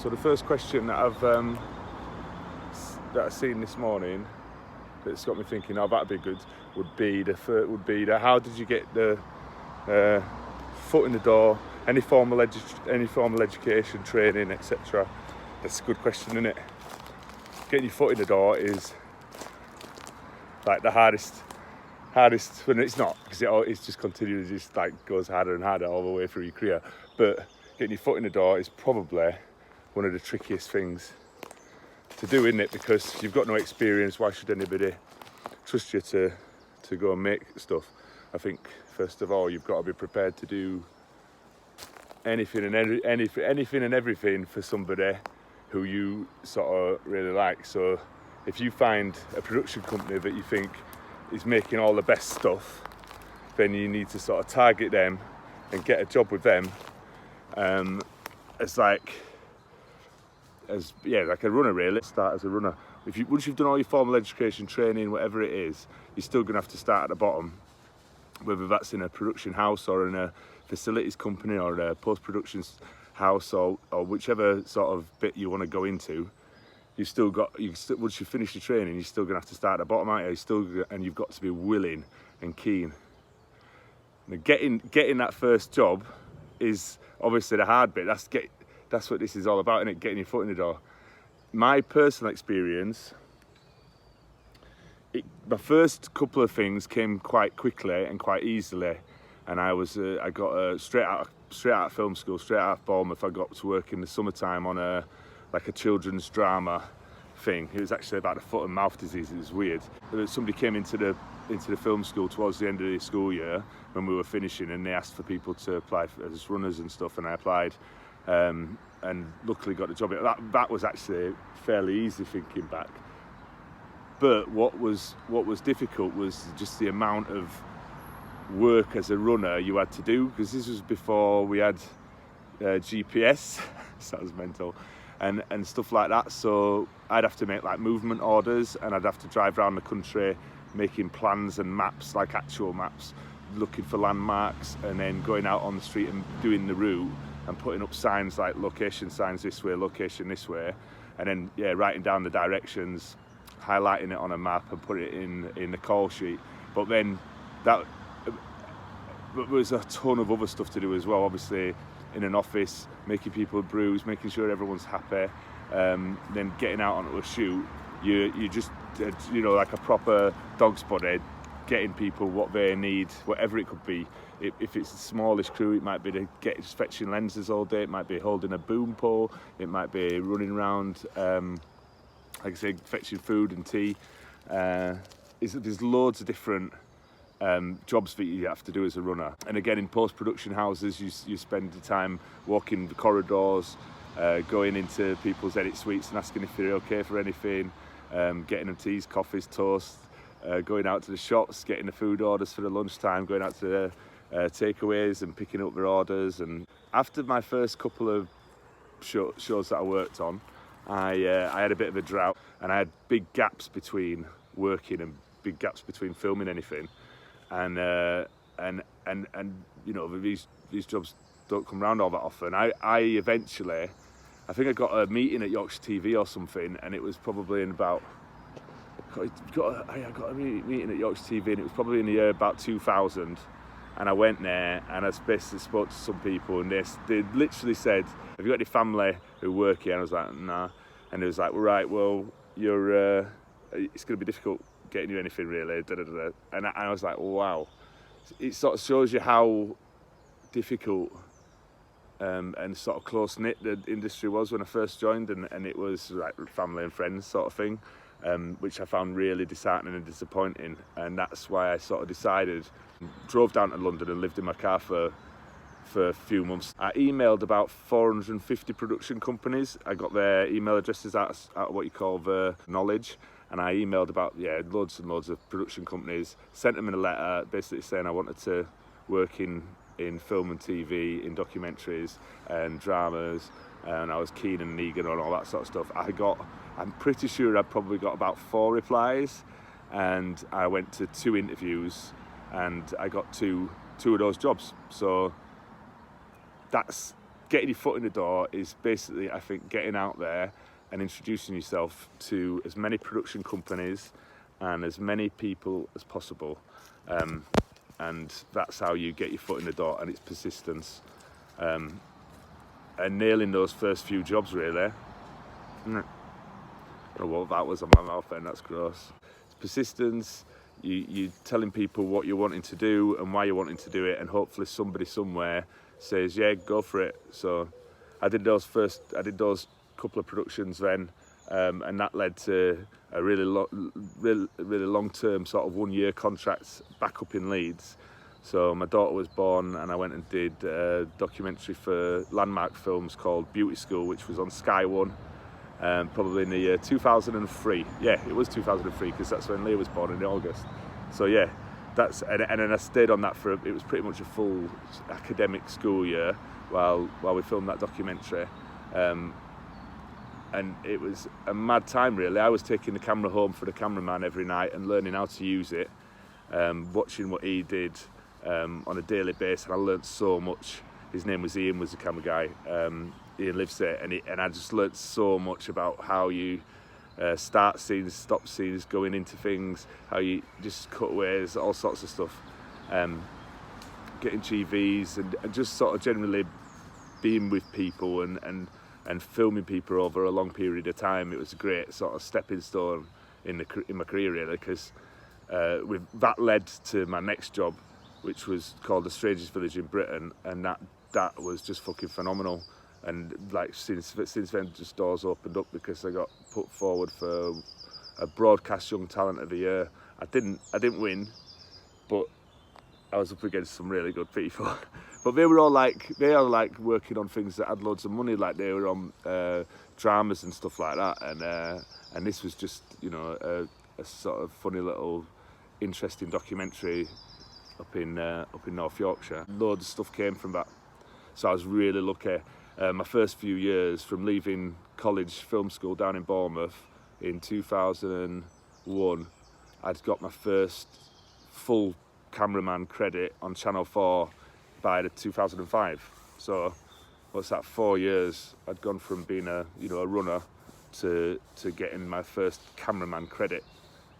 So the first question that I've seen this morning that's got me thinking, oh, that'd be good, would be the how did you get the foot in the door? Any formal education, training, etc. That's a good question, isn't it? Getting your foot in the door is like the hardest. When it's not, because it's just continually just like goes harder and harder all the way through your career. But getting your foot in the door is probably one of the trickiest things to do, isn't it? Because you've got no experience. Why should anybody trust you to go and make stuff? I think first of all you've got to be prepared to do anything and everything for somebody who you sort of really like. So if you find a production company that you think is making all the best stuff, then you need to sort of target them and get a job with them as like a runner, really. Start as a runner. Once you've done all your formal education, training, whatever it is, you're still going to have to start at the bottom, whether that's in a production house or in a facilities company or a post-production house or whichever sort of bit you want to go into. Once you finish your training, you're still going to have to start at the bottom, aren't you? And you've got to be willing and keen. Now, getting that first job is obviously the hard bit. That's what this is all about, isn't it? Getting your foot in the door. My personal experience, my first couple of things came quite quickly and quite easily, and I got straight out of film school, straight out of Bournemouth. I got to work in the summertime on a children's drama thing. It was actually about the foot and mouth disease. It was weird. Somebody came into the film school towards the end of the school year when we were finishing, and they asked for people to apply as runners and stuff, and I applied, and luckily got the job. That was actually fairly easy thinking back. But what was difficult was just the amount of work as a runner you had to do, because this was before we had GPS. Sounds mental. And stuff like that. So I'd have to make like movement orders, and I'd have to drive around the country making plans and maps, like actual maps, looking for landmarks, and then going out on the street and doing the route and putting up signs like location signs this way, location this way, and then writing down the directions, highlighting it on a map and put it in the call sheet. But then that was a ton of other stuff to do as well, obviously. In an office, making people brews, making sure everyone's happy, then getting out onto a shoot, you just like a proper dog's body, getting people what they need, whatever it could be. If it's the smallest crew, it might be just fetching lenses all day, it might be holding a boom pole, it might be running around, like I say, fetching food and tea. There's loads of different jobs that you have to do as a runner. And again, in post-production houses, you spend the time walking the corridors, going into people's edit suites and asking if they're okay for anything, getting them teas, coffees, toast, going out to the shops, getting the food orders for the lunchtime, going out to the takeaways and picking up their orders. And after my first couple of shows that I worked on, I had a bit of a drought, and I had big gaps between working and big gaps between filming anything. And these jobs don't come around all that often. I eventually, I think I got a meeting at Yorkshire TV or something, and it was probably in about, I got a meeting at Yorkshire TV, and it was probably in the year about 2000. And I went there, and I basically spoke to some people, and they literally said, "Have you got any family who work here?" And I was like, "Nah." And it was like, "Right, well, it's going to be difficult getting you anything, really." And I was like, wow. It sort of shows you how difficult and sort of close-knit the industry was when I first joined, and it was like family and friends sort of thing, which I found really disheartening and disappointing. And that's why I sort of drove down to London and lived in my car for a few months. I emailed about 450 production companies. I got their email addresses out of what you call the knowledge, and I emailed about loads and loads of production companies, sent them in a letter basically saying I wanted to work in film and TV, in documentaries and dramas, and I was keen and eager on all that sort of stuff. I'm pretty sure I probably got about 4 replies, and I went to 2 interviews, and I got two of those jobs. So that's getting your foot in the door is basically, I think, getting out there and introducing yourself to as many production companies and as many people as possible. And that's how you get your foot in the door, and it's persistence. And nailing those first few jobs, really. I don't know what that was on my mouth then, that's gross. It's persistence, you telling people what you're wanting to do and why you're wanting to do it, and hopefully somebody somewhere says, yeah, go for it. So I did those couple of productions then, and that led to a really long-term sort of 1-year contract back up in Leeds. So my daughter was born, and I went and did a documentary for Landmark Films called Beauty School, which was on Sky One, probably in the year 2003. Yeah, it was 2003, because that's when Leah was born, in August. So yeah, and then I stayed on that it was pretty much a full academic school year while we filmed that documentary. And it was a mad time, really. I was taking the camera home for the cameraman every night and learning how to use it, watching what he did on a daily basis, and I learnt so much. His name was Ian, was the camera guy. Ian lives there, and I just learnt so much about how you start scenes, stop scenes, going into things, how you just cutaways, all sorts of stuff, getting GVs, and just sort of generally being with people and filming people over a long period of time. It was a great sort of stepping stone in my career, really, because that led to my next job, which was called The Strangest Village in Britain, and that was just fucking phenomenal. And like since then, just doors opened up, because I got put forward for a Broadcast Young Talent of the Year. I didn't win, but I was up against some really good people. But they are like working on things that had loads of money, like they were on dramas and stuff like that, and this was just, you know, a sort of funny little interesting documentary up in North Yorkshire. Loads of stuff came from that, so I was really lucky. My first few years, from leaving college film school down in Bournemouth in 2001, I'd got my first full cameraman credit on Channel 4 by 2005. So what's that, 4 years? I'd gone from being a runner to getting my first cameraman credit,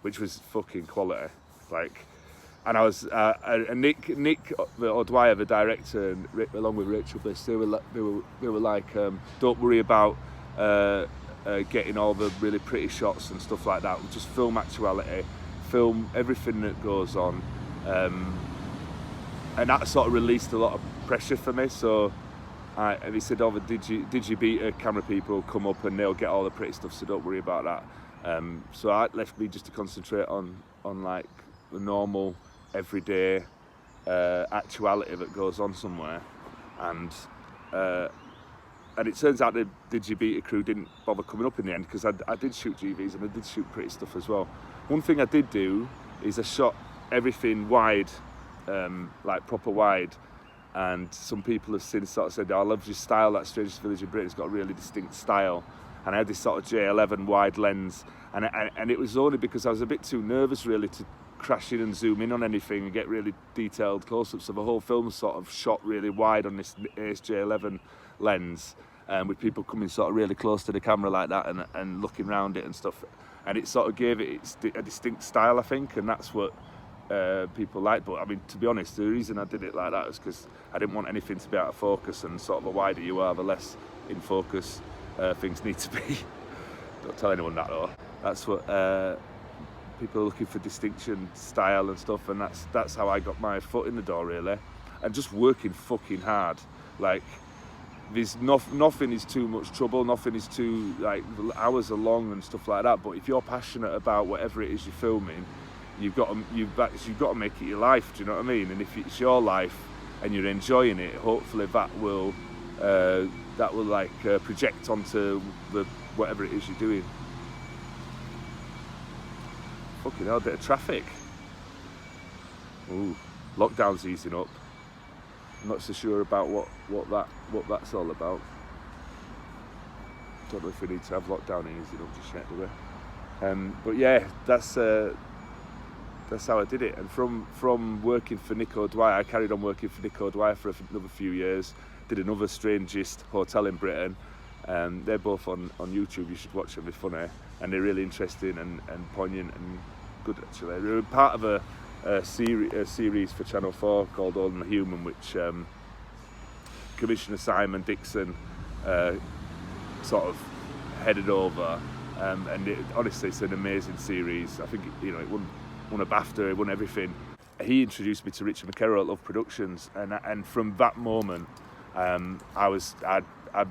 which was fucking quality. Like, and I was and Nick O'Dwyer, the director, and along with Rachel Bliss, they were like, don't worry about getting all the really pretty shots and stuff like that. We'll just film actuality, film everything that goes on. And that sort of released a lot of pressure for me. So and he said, "Oh, did you beat camera people? Come up and they'll get all the pretty stuff. So don't worry about that." So that left me just to concentrate on like the normal, everyday actuality that goes on somewhere. And it turns out the Did You Beat It crew didn't bother coming up in the end, because I did shoot GVs and I did shoot pretty stuff as well. One thing I did do is I shot everything wide, like proper wide, and some people have since sort of said, "Oh, I love your style, that Strangest Village in Britain, it's got a really distinct style." And I had this sort of J11 wide lens, and it was only because I was a bit too nervous really to crash in and zoom in on anything and get really detailed close-ups. So the whole film sort of shot really wide on this Ace J11 lens, with people coming sort of really close to the camera like that and looking around it and stuff. And it sort of gave it a distinct style, I think, and that's what people like. But I mean, to be honest, the reason I did it like that was because I didn't want anything to be out of focus, and sort of the wider you are, the less in focus things need to be. Don't tell anyone that though. That's what people are looking for, distinction, style and stuff, and that's how I got my foot in the door really. And just working fucking hard. Like, there's nothing is too much trouble, nothing is too, like, hours are long and stuff like that. But if you're passionate about whatever it is you're filming, you've got to make it your life. Do you know what I mean? And if it's your life and you're enjoying it, hopefully that will like project onto whatever it is you're doing. Fucking hell, a bit of traffic. Ooh, lockdown's easing up. I'm not so sure about what that's all about. Don't know if we need to have lockdown easing up just yet, do we? But yeah, that's how I did it. And from working for Nick O'Dwyer, I carried on working for Nick O'Dwyer for another few years. did another Strangest Hotel in Britain. They're both on YouTube. You should watch them. They're funny and they're really interesting and poignant and good actually. They're part of a series for Channel 4 called All in the Human, which Commissioner Simon Dixon sort of headed over, and honestly it's an amazing series. I think it won a BAFTA, it won everything. He introduced me to Richard McKerrow at Love Productions, and from that moment I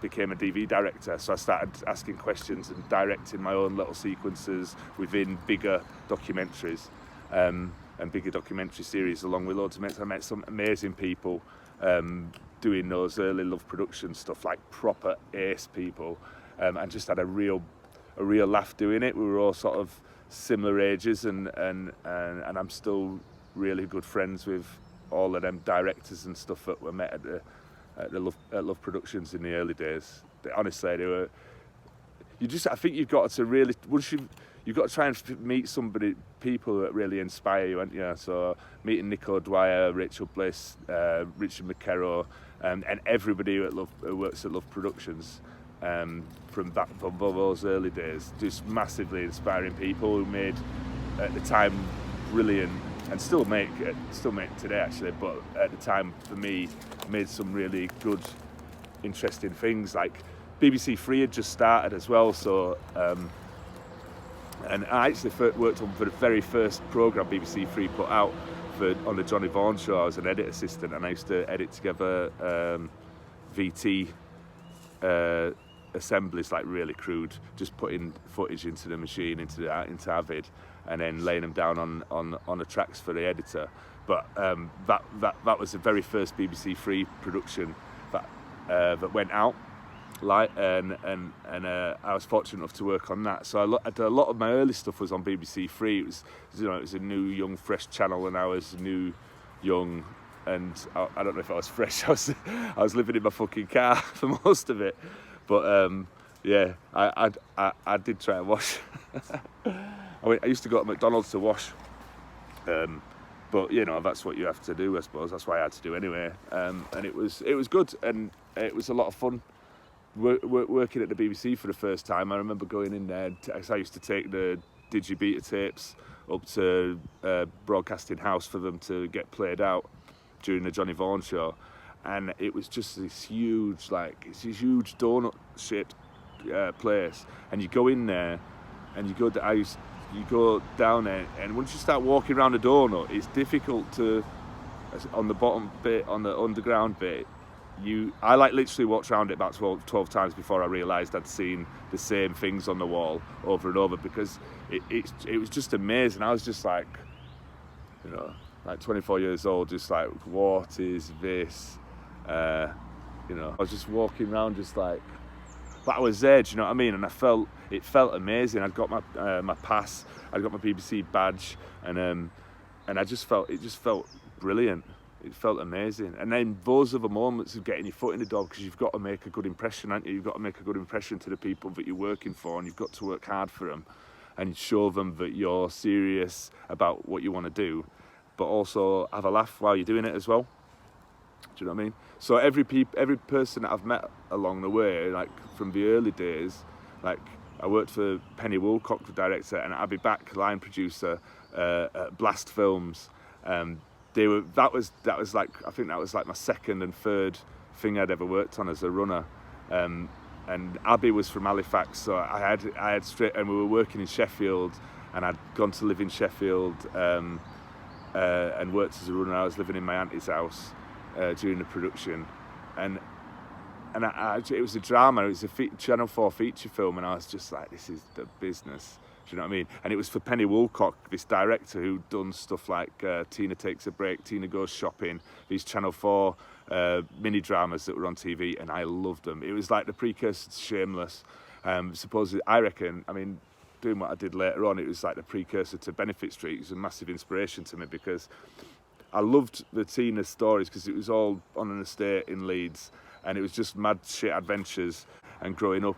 became a DV director, so I started asking questions and directing my own little sequences within bigger documentaries and bigger documentary series along with loads of mates. I met some amazing people doing those early Love Production stuff, like proper ace people, and just had a real laugh doing it. We were all sort of similar ages, and I'm still really good friends with all of them directors and stuff that were met at Love Productions in the early days. Honestly, they were. I think you've got to really, you've got to try and meet people that really inspire you, haven't you? So meeting Nick O'Dwyer, Rachel Bliss, Richard McKerrow, and everybody who works at Love Productions, from those early days, just massively inspiring people who made at the time brilliant, and still make today actually, but at the time for me made some really good, interesting things. Like BBC 3 had just started as well, so and I actually worked on for the very first programme BBC 3 put out on the Johnny Vaughan show. I was an edit assistant, and I used to edit together VT assemblies, like really crude, just putting footage into the machine, into Avid, and then laying them down on the tracks for the editor. But that was the very first BBC 3 production that went out, and I was fortunate enough to work on that. So I did a lot of my early stuff was on BBC 3. It was a new, young, fresh channel, and I was new, young, and I don't know if I was fresh. I was living in my fucking car for most of it. But yeah, I did try and wash. I used to go to McDonald's to wash, but that's what you have to do, I suppose. That's why I had to do anyway. And it was good, and it was a lot of fun working at the BBC for the first time. I remember going in there, I used to take the digibeta tapes up to Broadcasting House for them to get played out during the Johnny Vaughan show. And it was just this huge donut-shaped place, and you go in there, and you go down there, and once you start walking around the donut, it's difficult to, on the bottom bit, on the underground bit, I literally walked around it about 12 times before I realised I'd seen the same things on the wall over and over, because it was just amazing. I was just like, like 24 years old, just like, what is this? I was just walking around just like, but I was there, do you know what I mean? And it felt amazing. I'd got my pass, I'd got my BBC badge, and it just felt brilliant. It felt amazing. And then those are the moments of getting your foot in the door, because you've got to make a good impression, haven't you? You've got to make a good impression to the people that you're working for, and you've got to work hard for them and show them that you're serious about what you want to do, but also have a laugh while you're doing it as well. Do you know what I mean? So every person that I've met along the way, like from the early days, like I worked for Penny Woolcock, the director, and Abby Back, line producer at Blast Films. That was like, I think that was like my second and third thing I'd ever worked on as a runner. And Abby was from Halifax, so I had straight, and we were working in Sheffield, and I'd gone to live in Sheffield and worked as a runner. I was living in my auntie's house during the production, and it was a drama. It was a Channel 4 feature film, and I was just like, this is the business. Do you know what I mean? And it was for Penny Woolcock, this director who'd done stuff like Tina Takes a Break, Tina Goes Shopping, these Channel 4 mini dramas that were on TV, and I loved them. It was like the precursor to Shameless. Supposedly, I reckon, I mean, doing what I did later on, it was like the precursor to Benefit Street. It was a massive inspiration to me, because I loved the Tina stories, because it was all on an estate in Leeds, and it was just mad shit adventures. And growing up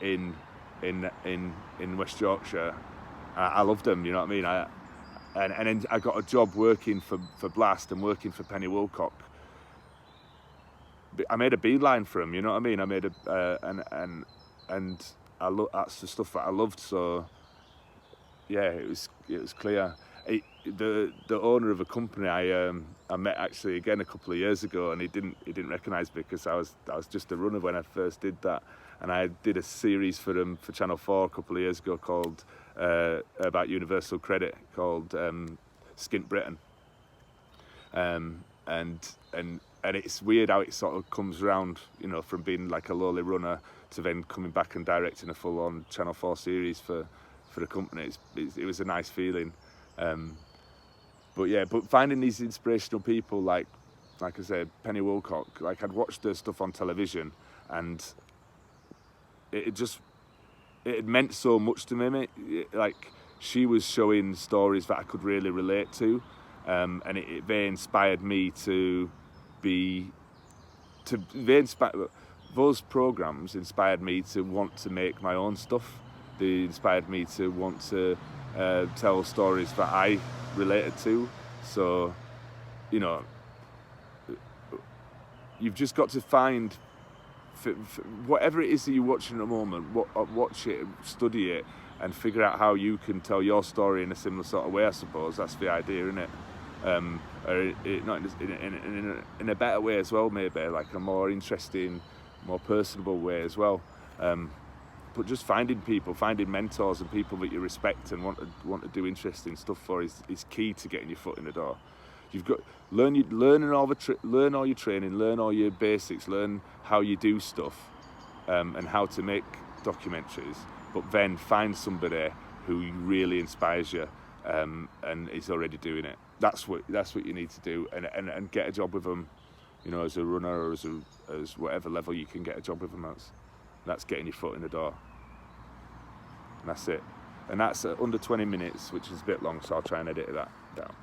in West Yorkshire, I loved them. You know what I mean? And then I got a job working for Blast and working for Penny Woolcock, I made a beeline for them. You know what I mean? I made a and that's the stuff that I loved. So yeah, it was clear. The owner of a company I met actually again a couple of years ago, and he didn't recognise me because I was just a runner when I first did that, and I did a series for them for Channel 4 a couple of years ago called about Universal Credit called Skint Britain, and it's weird how it sort of comes around, you know, from being like a lowly runner to then coming back and directing a full-on Channel 4 series for the company. It was a nice feeling. But finding these inspirational people like I said, Penny Wilcock, like I'd watched her stuff on television, and it had meant so much to me. Like she was showing stories that I could really relate to, and they inspired me those programs inspired me to want to make my own stuff. They inspired me to want to tell stories that I related to. So, you know, you've just got to find whatever it is that you're watching at the moment, watch it, study it, and figure out how you can tell your story in a similar sort of way. I suppose that's the idea, isn't it? Or not in a better way as well, maybe like a more interesting, more personable way as well. But just finding people, finding mentors and people that you respect and want to do interesting stuff for is key to getting your foot in the door. You've got learn all your training, learn all your basics, learn how you do stuff, and how to make documentaries. But then find somebody who really inspires you, and is already doing it. That's what you need to do, and get a job with them. You know, as a runner or as whatever level you can get a job with them. That's getting your foot in the door. And that's it. And that's under 20 minutes, which is a bit long, so I'll try and edit that down.